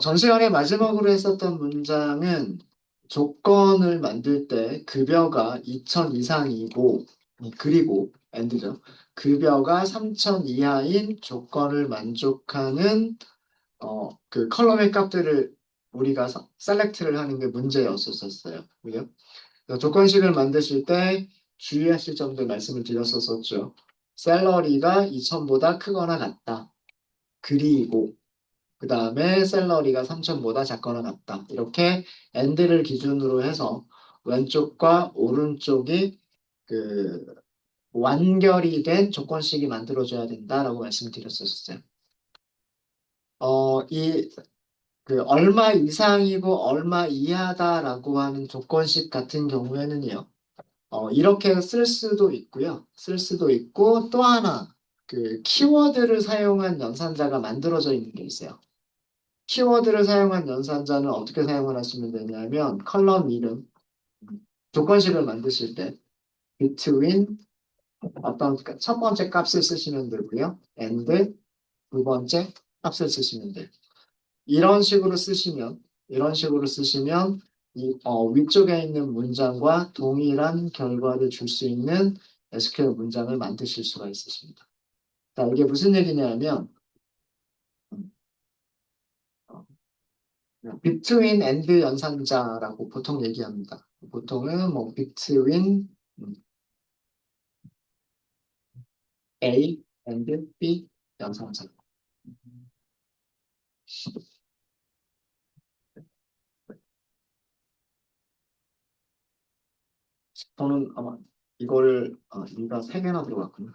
전 시간에 마지막으로 했었던 문장은 조건을 만들 때 급여가 2천 이상이고, 그리고, 엔드죠. 급여가 3천 이하인 조건을 만족하는, 그 컬럼의 값들을 우리가 셀렉트를 하는 게 문제였었어요. 그죠? 그래서 조건식을 만드실 때 주의하실 점들 말씀을 드렸었죠. 샐러리가 2천보다 크거나 같다. 그리고, 그 다음에 샐러리가 3천보다 작거나 같다. 이렇게 엔드를 기준으로 해서 왼쪽과 오른쪽이 그 완결이 된 조건식이 만들어져야 된다라고 말씀을 드렸었어요. 이 그 얼마 이상이고 얼마 이하다라고 하는 조건식 같은 경우에는요. 이렇게 쓸 수도 있고요. 쓸 수도 있고 또 하나 그 키워드를 사용한 연산자가 만들어져 있는 게 있어요. 키워드를 사용한 연산자는 어떻게 사용을 하시면 되냐면 컬럼 이름, 조건식을 만드실 때 between 첫 번째 값을 쓰시면 되고요. and 두 번째 값을 쓰시면 돼요. 이런 식으로 쓰시면 위쪽에 있는 문장과 동일한 결과를 줄 수 있는 SQL 문장을 만드실 수가 있으십니다. 자, 이게 무슨 얘기냐면 어, between and 연산자라고 보통 얘기합니다. 보통은 뭐 between A and B 연산자. 저는 아마 이거를 이가 세 개나 들어갔군요.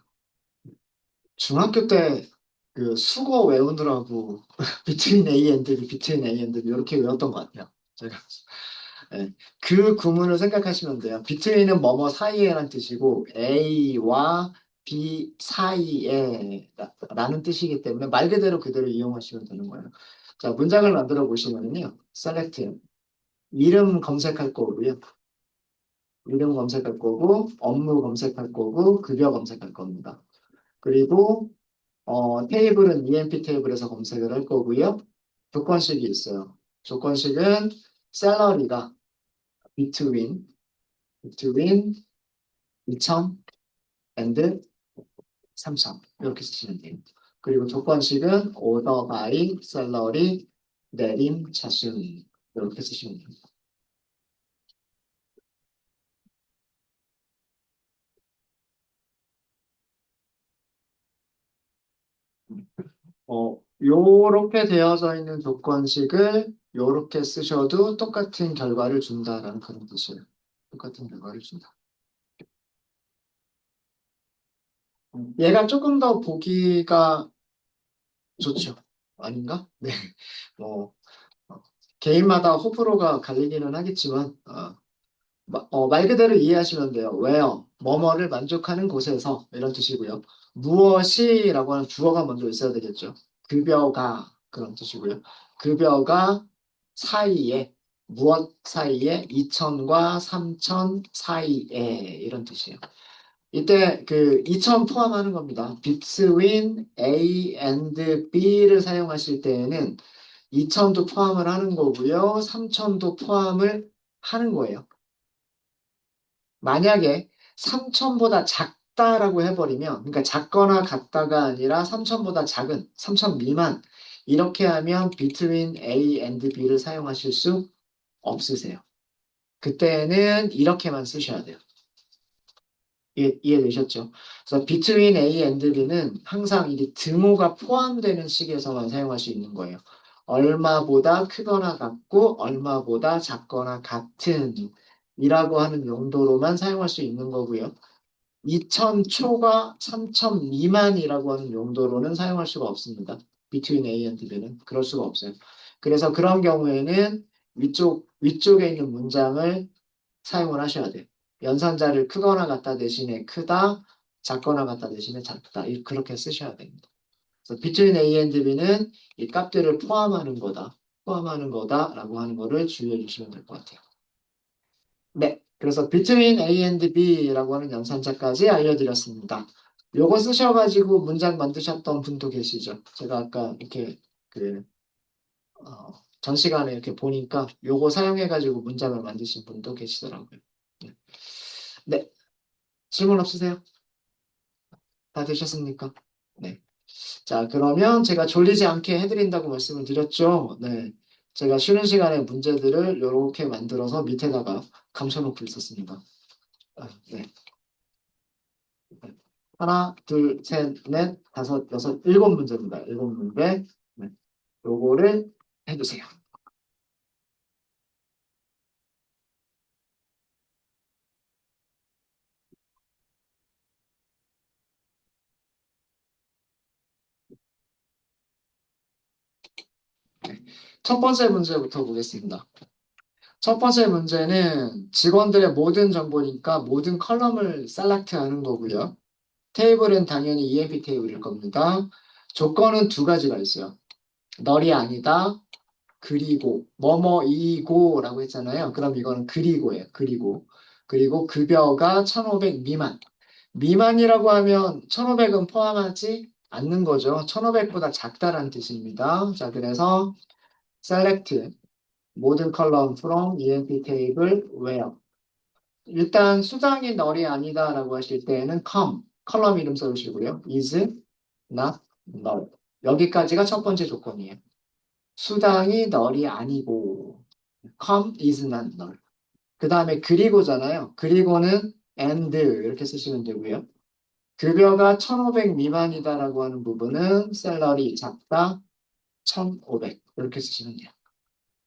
중학교 때 그 수거 외우느라고 between A and B, between A and B 이렇게 외웠던 것 같아요. 제가. 네. 그 구문을 생각하시면 돼요. between은 뭐뭐 사이에란 뜻이고 A와 B 사이에 라는 뜻이기 때문에 말 그대로 그대로 이용하시면 되는 거예요. 자, 문장을 만들어 보시면요. select 이름 검색할 거고요. 이름 검색할 거고 업무 검색할 거고 급여 검색할 겁니다. 그리고 테이블은 EMP 테이블에서 검색을 할 거고요. 조건식이 있어요. 조건식은 샐러리가 between 2,000 and 3,000 이렇게 쓰시면 돼요. 그리고 조건식은 order by salary 내림 차순 이렇게 쓰시면 됩니다. 요렇게 되어져 있는 조건식을 요렇게 쓰셔도 똑같은 결과를 준다라는 그런 뜻이에요. 똑같은 결과를 준다. 얘가 조금 더 보기가 좋죠. 아닌가? 네. 뭐, 어, 개인마다 호불호가 갈리기는 하겠지만, 말 그대로 이해하시면 돼요. 왜요? 뭐뭐를 만족하는 곳에서 이런 뜻이고요. 무엇이라고 하는 주어가 먼저 있어야 되겠죠. 급여가 그런 뜻이고요. 급여가 사이에 무엇 사이에 2천과 3천 사이에 이런 뜻이에요. 이때 그 2천 포함하는 겁니다. between A and B를 사용하실 때에는 2천도 포함을 하는 거고요. 3천도 포함을 하는 거예요. 만약에 3천보다 작다라고 해버리면, 그러니까 작거나 같다가 아니라 3천보다 작은, 3천 미만, 이렇게 하면 between A and B를 사용하실 수 없으세요. 그때는 이렇게만 쓰셔야 돼요. 이해되셨죠? 그래서 between A and B는 항상 이게 등호가 포함되는 식에서만 사용할 수 있는 거예요. 얼마보다 크거나 같고, 얼마보다 작거나 같은 이라고 하는 용도로만 사용할 수 있는 거고요. 2천 초과 3천 미만이라고 하는 용도로는 사용할 수가 없습니다. between A and B는 그럴 수가 없어요. 그래서 그런 경우에는 위쪽에 있는 문장을 사용을 하셔야 돼요. 연산자를 크거나 같다 대신에 크다, 작거나 같다 대신에 작다. 그렇게 쓰셔야 됩니다. 그래서 between A and B는 이 값들을 포함하는 거다라고 하는 거를 주의해 주시면 될 것 같아요. 네, 그래서 between A and B라고 하는 연산자까지 알려드렸습니다. 요거 쓰셔가지고 문장 만드셨던 분도 계시죠? 제가 아까 이렇게 그 전 시간에 이렇게 보니까 요거 사용해가지고 문장을 만드신 분도 계시더라고요. 네. 네. 질문 없으세요? 다 되셨습니까? 네. 자, 그러면 제가 졸리지 않게 해드린다고 말씀을 드렸죠. 네. 제가 쉬는 시간에 문제들을 이렇게 만들어서 밑에다가 감춰놓고 있었습니다. 네. 하나, 둘, 셋, 넷, 다섯, 여섯, 일곱 문제입니다. 일곱 문제. 네. 요거를 해주세요. 네. 첫 번째 문제부터 보겠습니다. 첫 번째 문제는 직원들의 모든 정보니까 모든 컬럼을 셀렉트 하는 거고요. 테이블은 당연히 EMP 테이블일 겁니다. 조건은 두 가지가 있어요. 널이 아니다. 그리고 뭐뭐이고라고 했잖아요. 그럼 이거는 그리고예요. 그리고 급여가 1,500 미만. 미만이라고 하면 1,500은 포함하지 않는 거죠. 1,500보다 작다라는 뜻입니다. 자, 그래서 select 모든 컬럼 from EMP table where 일단 수당이 널이 아니다라고 하실 때에는 컬럼 이름 써주시고요. is not null. 여기까지가 첫 번째 조건이에요. 수당이 널이 아니고 is not null. 그 다음에 그리고잖아요. 그리고는 and 이렇게 쓰시면 되고요. 급여가 1,500 미만이다라고 하는 부분은 셀러리 작다 1,500 이렇게 쓰시면 돼요.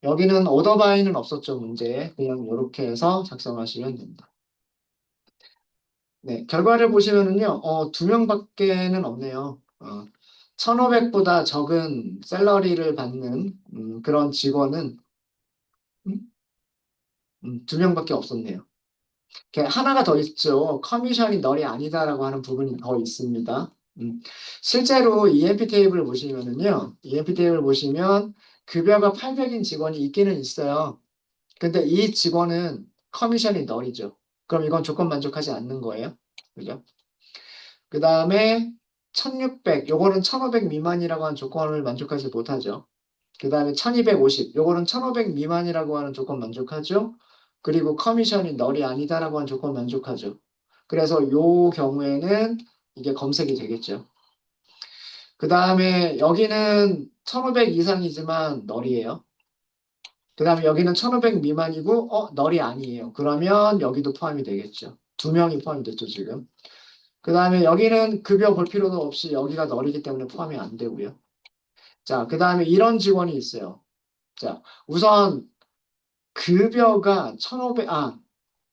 여기는 오더바이는 없었죠, 문제에. 그냥 이렇게 해서 작성하시면 됩니다. 네, 결과를 보시면은요, 두 명밖에는 없네요. 1,500보다 적은 셀러리를 받는 그런 직원은 음, 두 명밖에 없었네요. 하나가 더 있죠. 커미션이 널이 아니다라고 하는 부분이 더 있습니다. 실제로 EMP 테이블을 보시면은요, EMP 테이블 보시면 급여가 800인 직원이 있기는 있어요. 근데 이 직원은 커미션이 널이죠. 그럼 이건 조건 만족하지 않는 거예요. 그죠? 그 다음에 1600, 요거는 1500 미만이라고 하는 조건을 만족하지 못하죠. 그 다음에 1250, 요거는 1500 미만이라고 하는 조건 만족하죠. 그리고 커미션이 널이 아니다라고 하는 조건 만족하죠. 그래서 요 경우에는 이게 검색이 되겠죠. 그 다음에 여기는 1500 이상이지만 널이에요. 그 다음에 여기는 1500 미만이고, 널이 아니에요. 그러면 여기도 포함이 되겠죠. 두 명이 포함이 됐죠, 지금. 그 다음에 여기는 급여 볼 필요도 없이 여기가 널이기 때문에 포함이 안 되고요. 자, 그 다음에 이런 직원이 있어요. 자, 우선 급여가 1,500,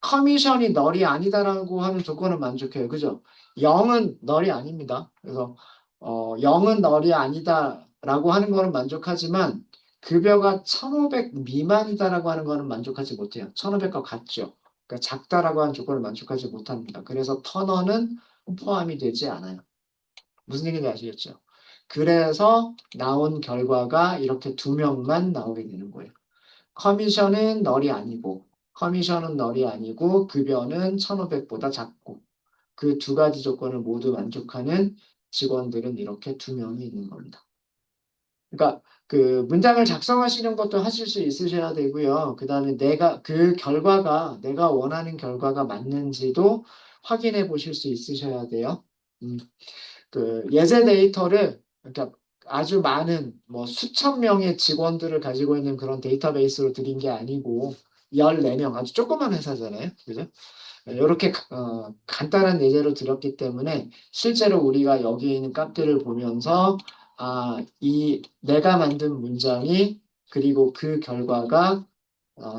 커미션이 널이 아니다라고 하는 조건은 만족해요. 그죠? 0은 널이 아닙니다. 그래서 0은 널이 아니다라고 하는 거는 만족하지만 급여가 1,500 미만이다라고 하는 거는 만족하지 못해요. 1,500과 같죠. 그러니까 작다라고 하는 조건을 만족하지 못합니다. 그래서 터너는 포함이 되지 않아요. 무슨 얘기인지 아시겠죠? 그래서 나온 결과가 이렇게 두 명만 나오게 되는 거예요. 커미션은 널이 아니고, 급여는 1,500보다 작고, 그 두 가지 조건을 모두 만족하는 직원들은 이렇게 두 명이 있는 겁니다. 그러니까 그 문장을 작성하시는 것도 하실 수 있으셔야 되고요. 그 다음에 내가 원하는 결과가 맞는지도 확인해 보실 수 있으셔야 돼요. 음, 그 예제 데이터를 그러니까 아주 많은 뭐 수천 명의 직원들을 가지고 있는 그런 데이터베이스로 드린 게 아니고 14명 아주 조그만 회사잖아요. 그죠? 이렇게 간단한 예제로 드렸기 때문에 실제로 우리가 여기 있는 값들을 보면서 이 내가 만든 문장이 그리고 그 결과가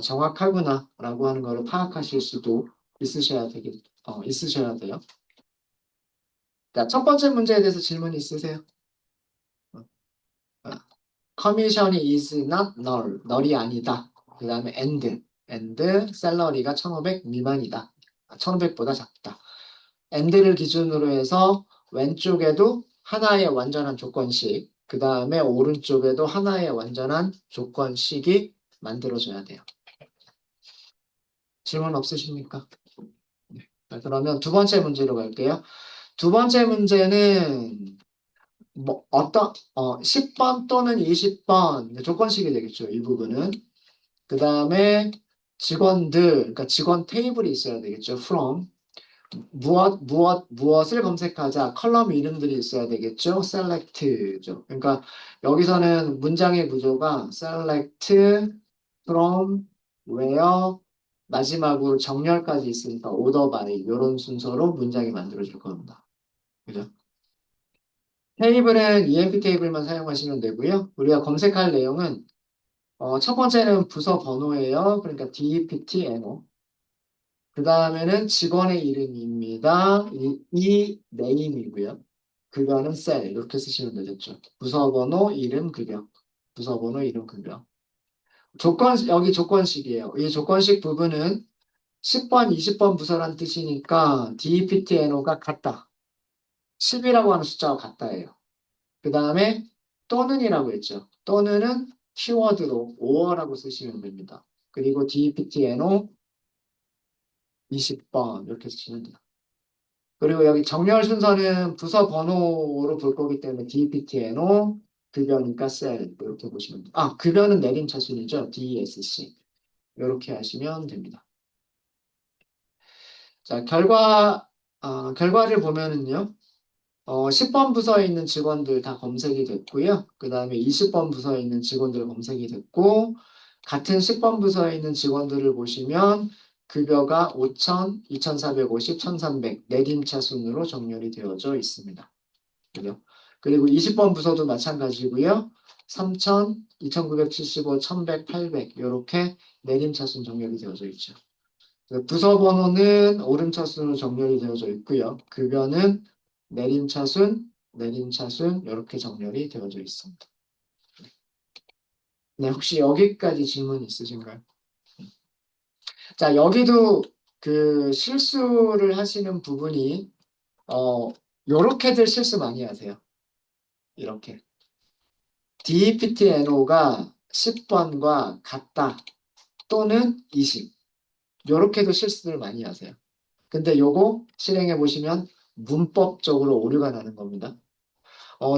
정확하구나라고 하는 것을 파악하실 수도 있으셔야 돼요. 자, 첫 번째 문제에 대해서 질문 있으세요? 어, 어. Commission is not null. null이 아니다. 그 다음에 and salary가 1,500 미만이다. 1,500보다 작다. and를 기준으로 해서 왼쪽에도 하나의 완전한 조건식, 그 다음에 오른쪽에도 하나의 완전한 조건식이 만들어져야 돼요. 질문 없으십니까? 네. 자, 그러면 두 번째 문제로 갈게요. 두 번째 문제는 뭐, 10번 또는 20번, 조건식이 되겠죠. 이 부분은. 그 다음에 직원들, 그러니까 직원 테이블이 있어야 되겠죠. from. 무엇을 검색하자. 컬럼 이름들이 있어야 되겠죠. select죠. 그러니까 여기서는 문장의 구조가 select, from, where, 마지막으로 정렬까지 있으니까 order by 이런 순서로 문장이 만들어질 겁니다. 그죠? 테이블은 EMP 테이블만 사용하시면 되고요. 우리가 검색할 내용은 첫 번째는 부서 번호예요. 그러니까 DPT, NO. 그 다음에는 직원의 이름입니다. 이 네임이고요. 급여는 셀 이렇게 쓰시면 되겠죠. 부서 번호, 이름, 급여. 부서 번호, 이름, 급여. 여기 조건식이에요. 이 조건식 부분은 10번, 20번 부서란 뜻이니까 DPT, NO가 같다. 10이라고 하는 숫자와 같다예요. 그 다음에 또는이라고 했죠. 또는은 키워드로 or라고 쓰시면 됩니다. 그리고 DPTNO 20번 이렇게 쓰시면 돼요. 그리고 여기 정렬 순서는 부서 번호로 볼 거기 때문에 DPTNO 급여니까 셀 이렇게 보시면 돼요. 급여는 내림차순이죠. DSC 이렇게 하시면 됩니다. 자, 결과를 보면은요. 10번 부서에 있는 직원들 다 검색이 됐고요. 그 다음에 20번 부서에 있는 직원들 검색이 됐고, 같은 10번 부서에 있는 직원들을 보시면 급여가 5,000, 2,450, 1,300 내림차 순으로 정렬이 되어져 있습니다. 그죠? 그리고 20번 부서도 마찬가지고요. 3,000, 2,975, 1,100, 800 이렇게 내림차순 정렬이 되어져 있죠. 부서 번호는 오름차순으로 정렬이 되어져 있고요. 급여는 내림차순, 내림차순 이렇게 정렬이 되어져 있습니다. 네, 혹시 여기까지 질문 있으신가요? 자, 여기도 그 실수를 하시는 부분이 요렇게들 실수 많이 하세요. 이렇게. DPTNO가 10번과 같다 또는 20. 요렇게도 실수를 많이 하세요. 근데 요거 실행해 보시면 문법적으로 오류가 나는 겁니다.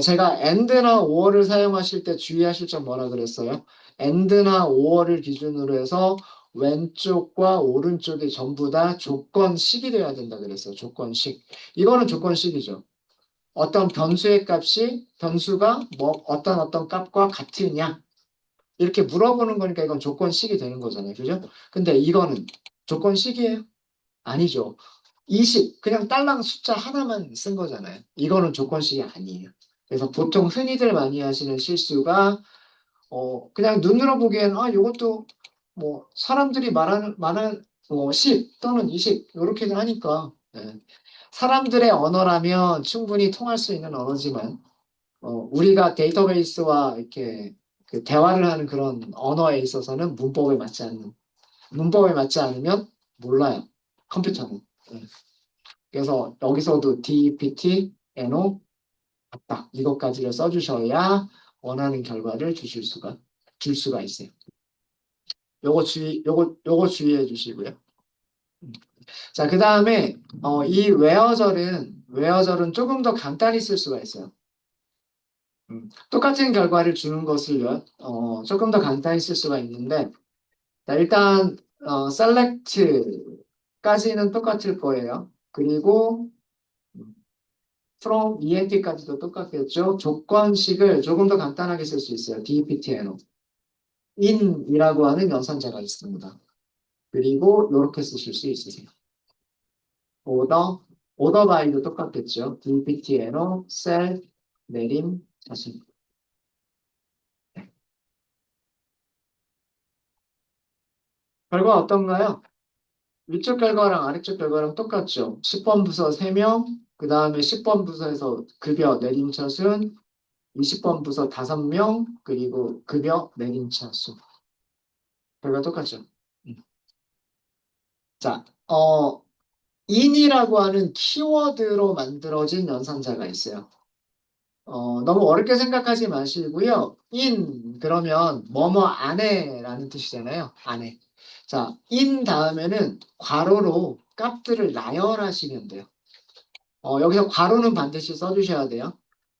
제가 and나 or를 사용하실 때 주의하실 점 뭐라 그랬어요? and나 or를 기준으로 해서 왼쪽과 오른쪽이 전부 다 조건식이 돼야 된다 그랬어요. 조건식. 이거는 조건식이죠. 어떤 변수의 값이 변수가 뭐 어떤 값과 같으냐 이렇게 물어보는 거니까 이건 조건식이 되는 거잖아요. 그죠? 근데 이거는 조건식이에요? 아니죠. 20, 그냥 딸랑 숫자 하나만 쓴 거잖아요. 이거는 조건식이 아니에요. 그래서 보통 흔히들 많이 하시는 실수가, 그냥 눈으로 보기엔, 요것도 뭐, 사람들이 말하는, 10 또는 20, 이렇게들 하니까, 예. 사람들의 언어라면 충분히 통할 수 있는 언어지만, 우리가 데이터베이스와 이렇게 그 대화를 하는 그런 언어에 있어서는 문법에 맞지 않으면 몰라요. 컴퓨터는. 예. 그래서 여기서도 DPT, NO 같다. 이것까지를 써주셔야 원하는 결과를 줄 수가 있어요. 요거 주의해 주시고요. 자, 그 다음에, 이 웨어절은 조금 더 간단히 쓸 수가 있어요. 똑같은 결과를 주는 것을, 조금 더 간단히 쓸 수가 있는데, 자, 일단, select까지는 똑같을 거예요. 그리고, from ENT까지도 똑같겠죠. 조건식을 조금 더 간단하게 쓸 수 있어요. DPTNO. in이라고 하는 연산자가 있습니다. 그리고 이렇게 쓰실 수 있으세요. order by도 똑같겠죠. DPTNO, 셀, 내림, 자수. 결과 어떤가요? 위쪽 결과랑 아래쪽 결과랑 똑같죠. 10번 부서 3명, 그 다음에 10번 부서에서 급여 내림차순, 20번 부서 5명, 그리고 급여 내림차순. 결과 똑같죠. 음. 자, in이라고 하는 키워드로 만들어진 연산자가 있어요. 너무 어렵게 생각하지 마시고요. 그러면 뭐뭐 안에라는 뜻이잖아요. 안에. 자, 다음에는 괄호로 값들을 나열하시면 돼요. 여기서 괄호는 반드시 써주셔야 돼요.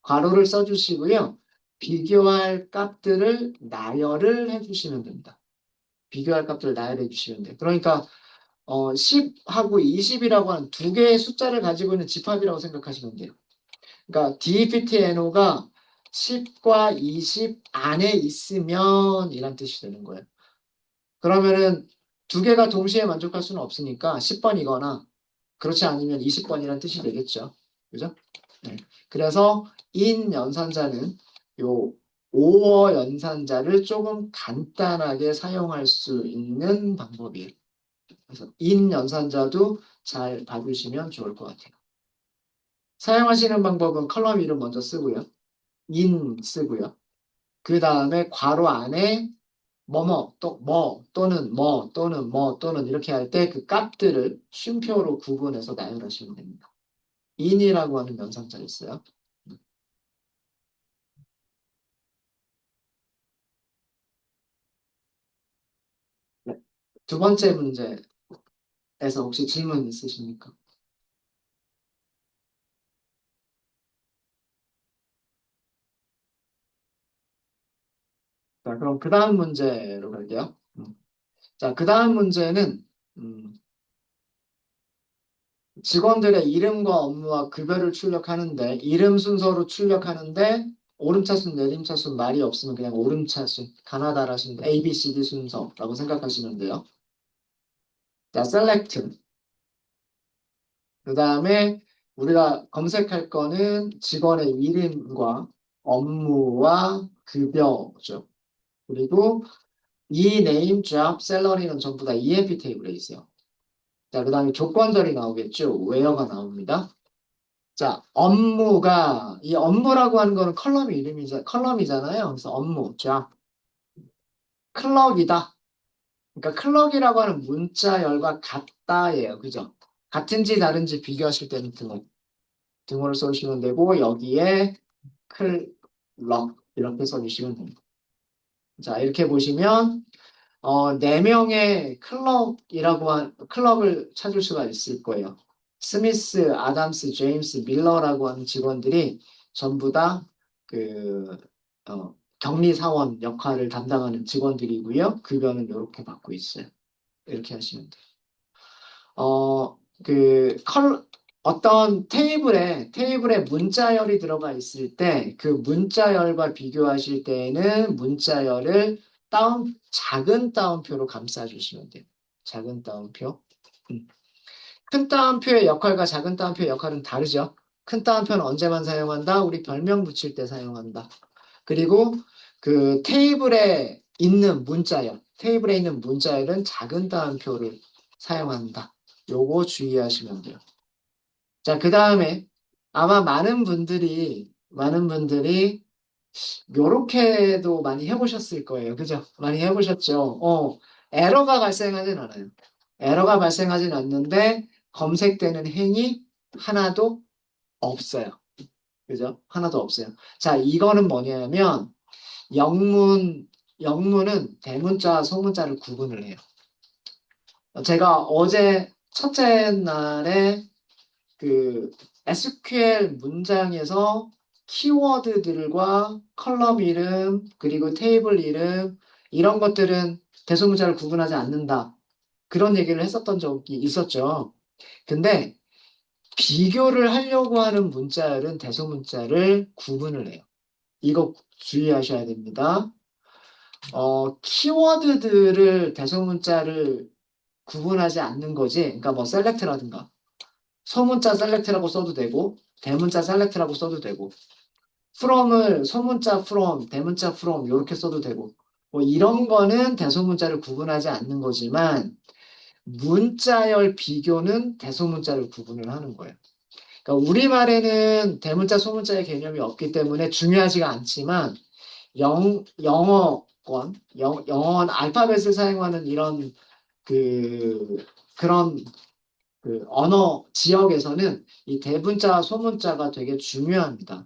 괄호를 써주시고요. 비교할 값들을 나열을 해주시면 됩니다. 비교할 값들을 나열해 주시면 돼요. 그러니까 10하고 20이라고 하는 두 개의 숫자를 가지고 있는 집합이라고 생각하시면 돼요. 그러니까 DPTNO가 10과 20 안에 있으면 이란 뜻이 되는 거예요. 그러면은 두 개가 동시에 만족할 수는 없으니까 10번이거나 그렇지 않으면 20번이란 뜻이 되겠죠. 그죠? 네. 그래서 인 연산자는 요 오어 연산자를 조금 간단하게 사용할 수 있는 방법이에요. 그래서 인 연산자도 잘 봐주시면 좋을 것 같아요. 사용하시는 방법은 컬럼 이름 먼저 쓰고요. 인 쓰고요. 그 다음에 괄호 안에 뭐뭐 또 뭐 또는 뭐 또는 뭐 또는 이렇게 할 때 그 값들을 쉼표로 구분해서 나열하시면 됩니다. 인이라고 하는 연산자 있어요. 네. 두 번째 문제에서 혹시 질문 있으십니까? 자, 그럼 그 다음 문제로 갈게요. 자, 그 다음 문제는 음, 직원들의 이름과 업무와 급여를 출력하는데 이름 순서로 출력하는데 오름차순, 내림차순 말이 없으면 그냥 오름차순, 가나다라순, A, B, C, D 순서라고 생각하시면 돼요. 자, select. 그 다음에 우리가 검색할 거는 직원의 이름과 업무와 급여죠. 그리고 이 name, job, salary는 전부 다 EMP 테이블에 있어요. 자, 그 다음에 조건절이 나오겠죠. where가 나옵니다. 자, 업무가, 이 업무라고 하는 거는 컬럼이잖아요. 그래서 업무, 자, 클럭이다. 그러니까 클럭이라고 하는 문자열과 같다예요. 그죠? 같은지 다른지 비교하실 때는 등호를 써주시면 되고, 여기에 클럭, 이렇게 써주시면 됩니다. 자, 이렇게 보시면, 네 명의 클럭을 찾을 수가 있을 거예요. 스미스, 아담스, 제임스, 밀러라고 하는 직원들이 전부 다 그, 격리 사원 역할을 담당하는 직원들이고요. 급여는 이렇게 받고 있어요. 이렇게 하시면 돼요. 어, 그, 어떤 테이블에 문자열이 들어가 있을 때 그 문자열과 비교하실 때에는 문자열을 작은 따옴표로 감싸주시면 돼요. 작은 따옴표. 음. 큰 따옴표의 역할과 작은 따옴표의 역할은 다르죠. 큰 따옴표는 언제만 사용한다? 우리 별명 붙일 때 사용한다. 그리고 그 테이블에 있는 문자열은 작은 따옴표를 사용한다. 요거 주의하시면 돼요. 자, 그 다음에 아마 많은 분들이 요렇게도 많이 해보셨을 거예요. 그죠? 많이 해보셨죠? 에러가 발생하진 않아요. 에러가 발생하진 않는데 검색되는 행이 하나도 없어요. 그죠? 하나도 없어요. 자, 이거는 뭐냐면 영문은 대문자, 소문자를 구분을 해요. 제가 어제 첫째 날에 그 SQL 문장에서 키워드들과 컬럼 이름, 그리고 테이블 이름, 이런 것들은 대소문자를 구분하지 않는다. 그런 얘기를 했었던 적이 있었죠. 근데 비교를 하려고 하는 문자열은 대소문자를 구분을 해요. 이거 주의하셔야 됩니다. 키워드들을 대소문자를 구분하지 않는 거지. 그러니까 뭐 셀렉트라든가 소문자 셀렉트라고 써도 되고 대문자 셀렉트라고 써도 되고 from을 소문자 from, 대문자 from 이렇게 써도 되고 뭐 이런 거는 대소문자를 구분하지 않는 거지만 문자열 비교는 대소문자를 구분을 하는 거예요. 그러니까 우리말에는 대문자, 소문자의 개념이 없기 때문에 중요하지가 않지만 영어권 알파벳을 사용하는 이런 그런 언어 지역에서는 이 대문자, 소문자가 되게 중요합니다.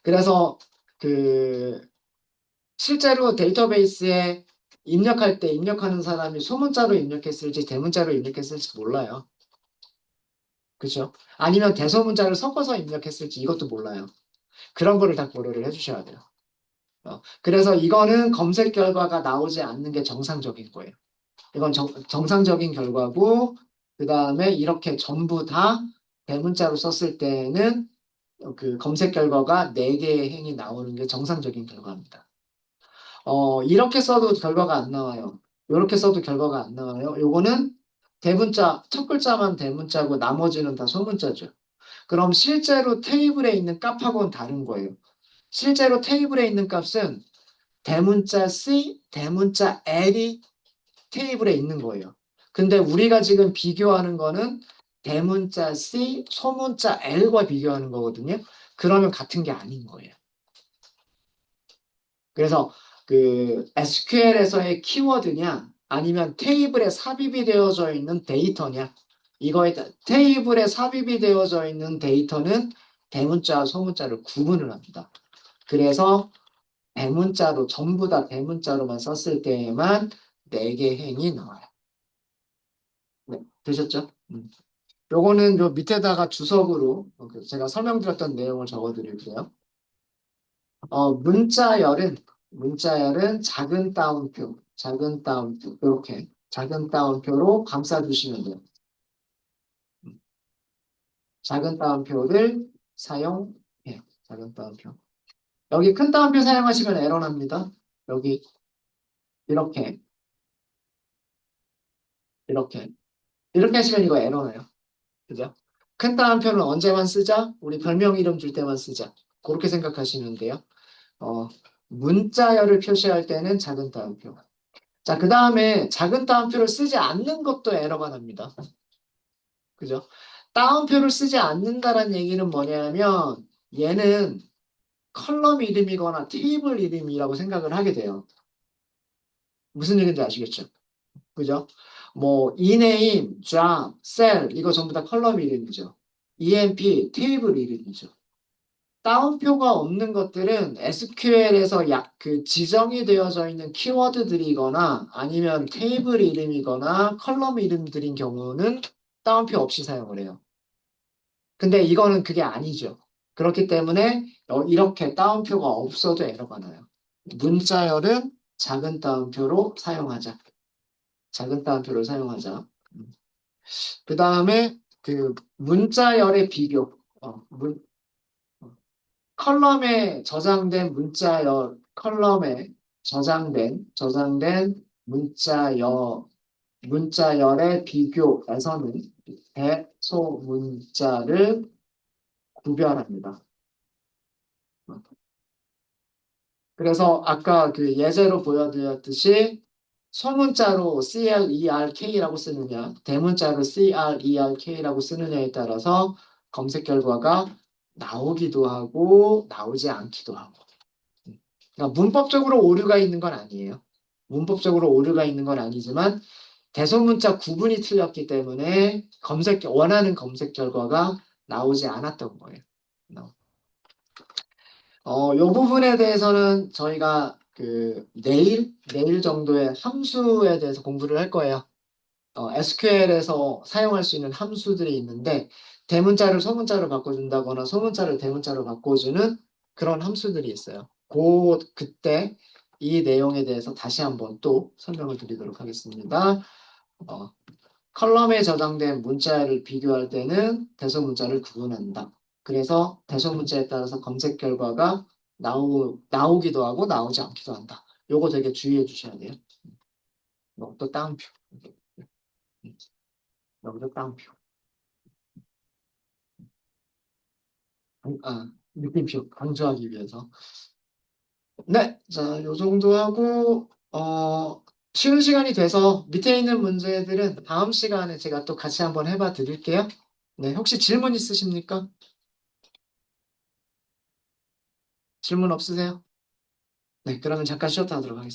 그래서 그 실제로 데이터베이스에 입력할 때 입력하는 사람이 소문자로 입력했을지 대문자로 입력했을지 몰라요. 그죠? 아니면 대소문자를 섞어서 입력했을지 이것도 몰라요. 그런 거를 다 고려를 해주셔야 돼요. 그래서 이거는 검색 결과가 나오지 않는 게 정상적인 거예요. 이건 정상적인 결과고, 그 다음에 이렇게 전부 다 대문자로 썼을 때는 그 검색 결과가 4개의 행이 나오는 게 정상적인 결과입니다. 이렇게 써도 결과가 안 나와요. 이렇게 써도 결과가 안 나와요. 요거는 대문자, 첫 글자만 대문자고 나머지는 다 소문자죠. 그럼 실제로 테이블에 있는 값하고는 다른 거예요. 실제로 테이블에 있는 값은 대문자 C, 대문자 L이 테이블에 있는 거예요. 근데 우리가 지금 비교하는 거는 대문자 C, 소문자 L과 비교하는 거거든요. 그러면 같은 게 아닌 거예요. 그래서 그 SQL에서의 키워드냐 아니면 테이블에 삽입이 되어져 있는 데이터냐 테이블에 삽입이 되어져 있는 데이터는 대문자와 소문자를 구분을 합니다. 그래서 대문자로 전부 다 대문자로만 썼을 때에만 4개 행이 나와요. 네, 되셨죠? 요거는 요 밑에다가 주석으로 제가 설명드렸던 내용을 적어드릴게요. 문자열은 작은 따옴표, 이렇게 작은 따옴표로 감싸주시면 돼요. 작은 따옴표를 사용해요. 작은 따옴표. 여기 큰 따옴표 사용하시면 에러 납니다. 여기 이렇게, 이렇게. 이렇게 하시면 이거 에러 나요. 그죠? 큰 따옴표는 언제만 쓰자? 우리 별명 이름 줄 때만 쓰자. 그렇게 생각하시면 돼요. 어, 문자열을 표시할 때는 작은 따옴표. 자, 그 다음에 작은 따옴표를 쓰지 않는 것도 에러가 납니다. 그죠? 따옴표를 쓰지 않는다는 얘기는 뭐냐면 얘는 컬럼 이름이거나 테이블 이름이라고 생각을 하게 돼요. 무슨 얘기인지 아시겠죠? 그죠? 뭐 ename, job, cell 이거 전부 다 컬럼 이름이죠. emp 테이블 이름이죠. 따옴표가 없는 것들은 SQL에서 그 지정이 되어져 있는 키워드들이거나 아니면 테이블 이름이거나 컬럼 이름들인 경우는 따옴표 없이 사용을 해요. 근데 이거는 그게 아니죠. 그렇기 때문에 이렇게 따옴표가 없어도 에러가 나요. 문자열은 작은 따옴표로 사용하자. 작은 따옴표를 사용하자. 그 다음에 그 문자열의 비교. 컬럼에 저장된 저장된 문자열의 비교에서는 대소문자를 구별합니다. 그래서 아까 그 예제로 보여드렸듯이 소문자로 CLERK라고 쓰느냐, 대문자로 CRERK라고 쓰느냐에 따라서 검색 결과가 나오기도 하고 나오지 않기도 하고. 그러니까 문법적으로 오류가 있는 건 아니에요. 문법적으로 오류가 있는 건 아니지만 대소문자 구분이 틀렸기 때문에 원하는 검색 결과가 나오지 않았던 거예요. 요 부분에 대해서는 저희가 그 내일 정도의 함수에 대해서 공부를 할 거예요. SQL에서 사용할 수 있는 함수들이 있는데 대문자를 소문자로 바꿔준다거나 소문자를 대문자로 바꿔주는 그런 함수들이 있어요. 그때 이 내용에 대해서 다시 한번 또 설명을 드리도록 하겠습니다. 어, 컬럼에 저장된 문자를 비교할 때는 대소문자를 구분한다. 그래서 대소문자에 따라서 검색 결과가 나오기도 하고 나오지 않기도 한다. 요거 되게 주의해 주셔야 돼요. 또 따옴표. 여기도 따옴표. 느낌표 강조하기 위해서. 네, 자, 요 정도 하고 쉬는 시간이 돼서 밑에 있는 문제들은 다음 시간에 제가 또 같이 한번 해봐 드릴게요. 네, 혹시 질문 있으십니까? 질문 없으세요? 네, 그러면 잠깐 쉬었다 하도록 하겠습니다.